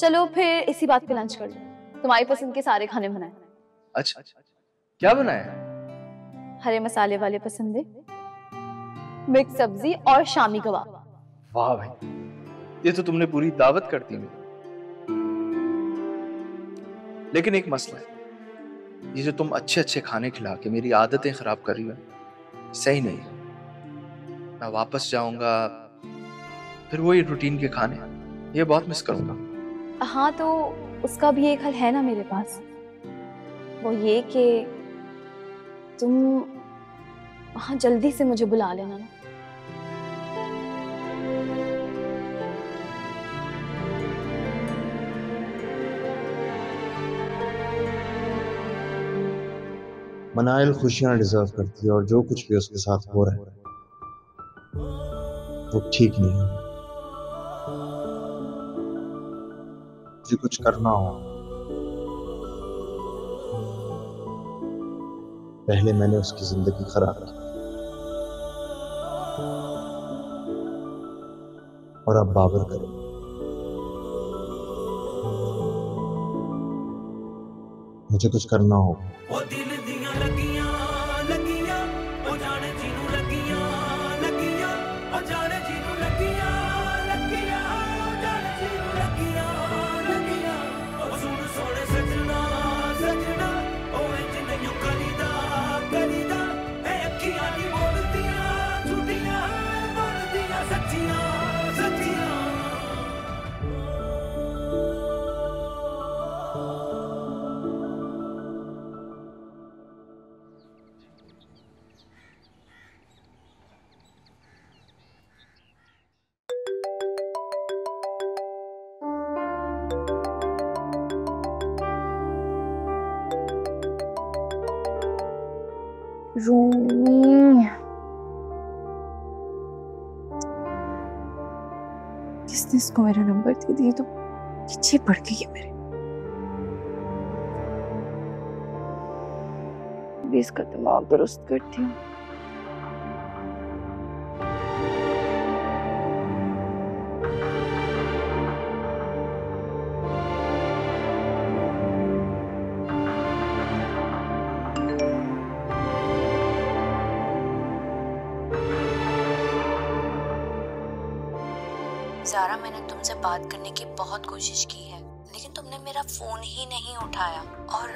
चलो फिर इसी बात पे लंच कर लो। तुम्हारी पसंद के सारे खाने बनाए। अच्छा, क्या बनाया? हरे मसाले वाले पसंद है, मिक्स सब्जी और शामी कबाब। वाह भाई, ये तो तुमने पूरी दावत कर दी मेरी। लेकिन एक मसला है, ये जो तुम अच्छे अच्छे खाने खिला के मेरी आदतें खराब कर रही हो, सही नहीं है। मैं वापस जाऊंगा फिर वही रूटीन के खाने, ये बहुत मिस करूंगा। हाँ तो उसका भी एक हल है ना मेरे पास। वो ये कि तुम वहां जल्दी से मुझे बुला लेना ना। मनाइल खुशियां डिजर्व करती है और जो कुछ भी उसके साथ हो रहा है वो ठीक नहीं है। मुझे कुछ करना हो, पहले मैंने उसकी जिंदगी खराब की और अब बाबर करे। मुझे कुछ करना हो। रूमी, किसने इसको मेरा नंबर दे दिया? तो पीछे पड़ गई है मेरे। भी इसका दिमाग दुरुस्त करती हूँ। ज़ारा, मैंने तुमसे बात करने की बहुत कोशिश की है, लेकिन तुमने मेरा फोन ही नहीं उठाया। और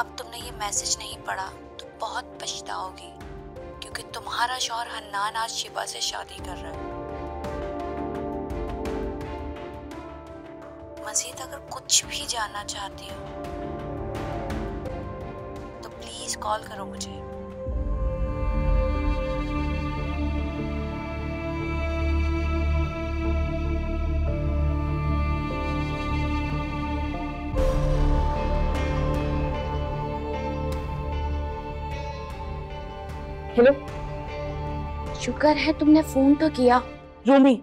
अब तुमने ये मैसेज नहीं पढ़ा तो बहुत पछताओगी, क्योंकि तुम्हारा शौहर हन्नान आज शिबा से शादी कर रहा है। मजीद अगर कुछ भी जानना चाहती हो तो प्लीज कॉल करो मुझे। हेलो, शुक्र है तुमने फोन तो किया। रूमी,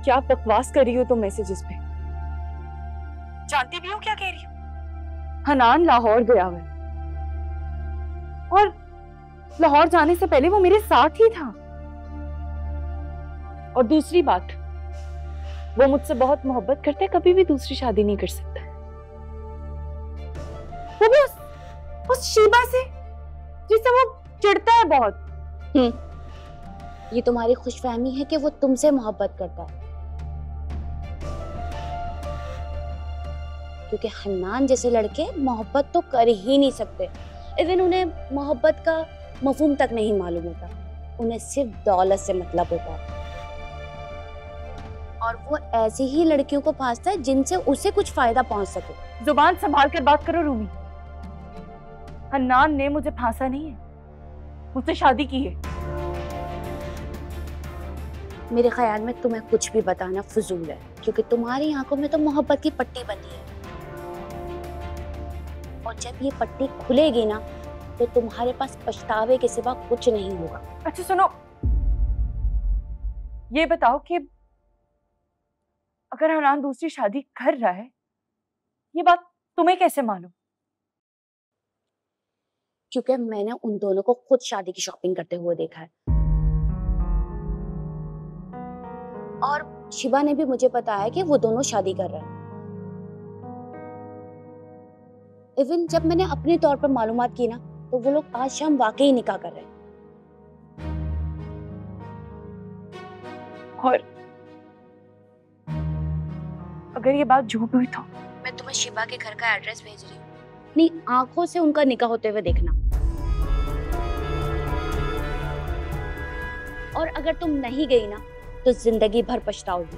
क्या बकवास कर रही हो तुम मैसेजेस पे? जानती भी हो क्या कह रही हो? हनान लाहौर गया हुआ है और लाहौर जाने से पहले वो मेरे साथ ही था। और दूसरी बात, वो मुझसे बहुत मोहब्बत करता है, कभी भी दूसरी शादी नहीं कर सकता। वो भी उस शीबा से जिससे वो चिढ़ता है बहुत। ये तुम्हारी खुशफहमी है कि वो तुमसे मोहब्बत करता है, क्योंकि हन्नान जैसे लड़के मोहब्बत तो कर ही नहीं सकते। इवन उन्हें मोहब्बत का मफहूम तक नहीं मालूम होता, उन्हें सिर्फ दौलत से मतलब होता है। और वो ऐसी ही लड़कियों को फांसता है जिनसे उसे कुछ फायदा पहुंच सके। जुबान संभाल कर बात करो रूमी। हन्नान ने मुझे फांसा नहीं है, मुझसे शादी की है। मेरे ख्याल में तुम्हें कुछ भी बताना फजूल है, क्योंकि तुम्हारी आंखों में तो मोहब्बत की पट्टी बंधी है, और जब ये पट्टी खुलेगी ना तो तुम्हारे पास पछतावे के सिवा कुछ नहीं होगा। अच्छा सुनो, ये बताओ कि अगर हनान दूसरी शादी कर रहा है, ये बात तुम्हें कैसे मालूम? क्योंकि मैंने उन दोनों को खुद शादी की शॉपिंग करते हुए देखा है। और शिबा ने भी मुझे बताया कि वो दोनों शादी कर रहे हैं। इवन जब मैंने अपने तौर पर मालूमात की ना, तो वो लोग आज शाम वाकई निकाह कर रहे हैं। और अगर ये बात झूठ हुई तो? मैं तुम्हें शिबा के घर का एड्रेस भेज रही हूँ, अपनी आंखों से उनका निकाह होते हुए देखना। और अगर तुम नहीं गई ना, तो जिंदगी भर पछताओगी।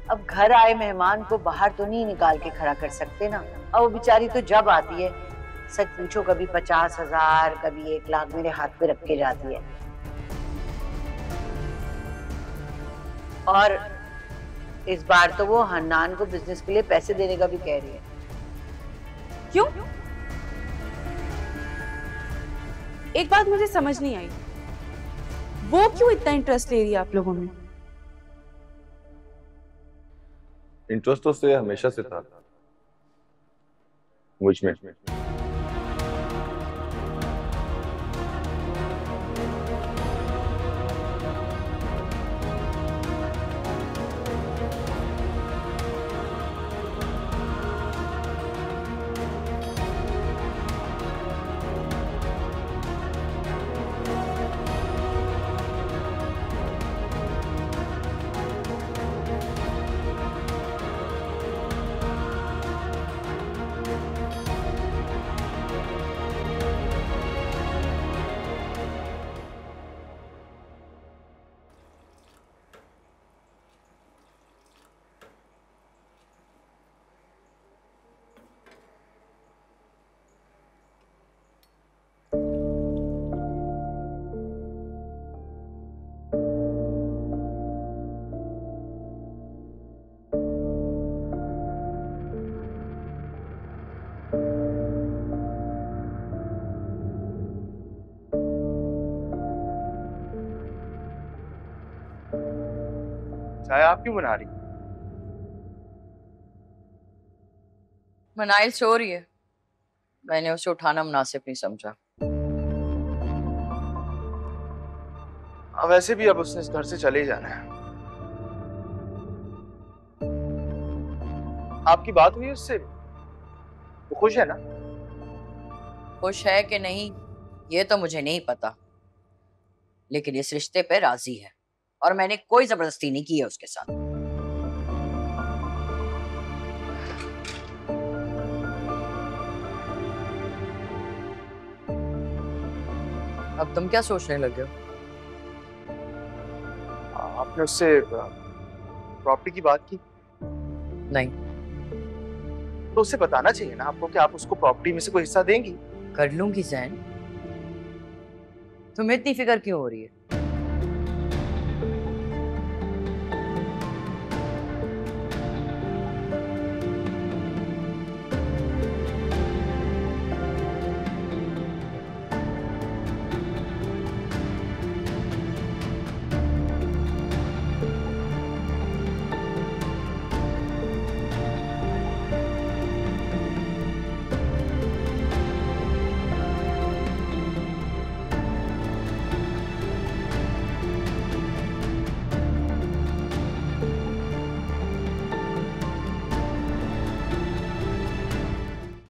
अब घर आए मेहमान को बाहर तो नहीं निकाल के खड़ा कर सकते ना। अब वो बेचारी तो जब आती है, सच पूछो कभी 50,000 कभी 1 लाख मेरे हाथ पे रख के जाती है। और इस बार तो वो हन्नान को बिजनेस के लिए पैसे देने का भी कह रही है। क्यों? एक बात मुझे समझ नहीं आई, वो क्यों इतना इंटरेस्ट ले रही है आप लोगों में? इंटरेस्ट तो उससे हमेशा से था मुझ में। चाय आप क्यों बना रही? मनाइल सो रही है, मैंने उसे उठाना मुनासिब नहीं समझा। वैसे भी अब उसने इस घर से चले ही जाना है। आपकी बात हुई उससे? वो खुश है ना? खुश है कि नहीं ये तो मुझे नहीं पता, लेकिन इस रिश्ते पे राजी है और मैंने कोई जबरदस्ती नहीं की है उसके साथ। अब तुम क्या सोचने लगे हो? आपने उससे प्रॉपर्टी की बात की? नहीं। तो उसे बताना चाहिए ना आपको कि आप उसको प्रॉपर्टी में से कोई हिस्सा देंगी। कर लूंगी जैन, तुम्हें इतनी फिक्र क्यों हो रही है?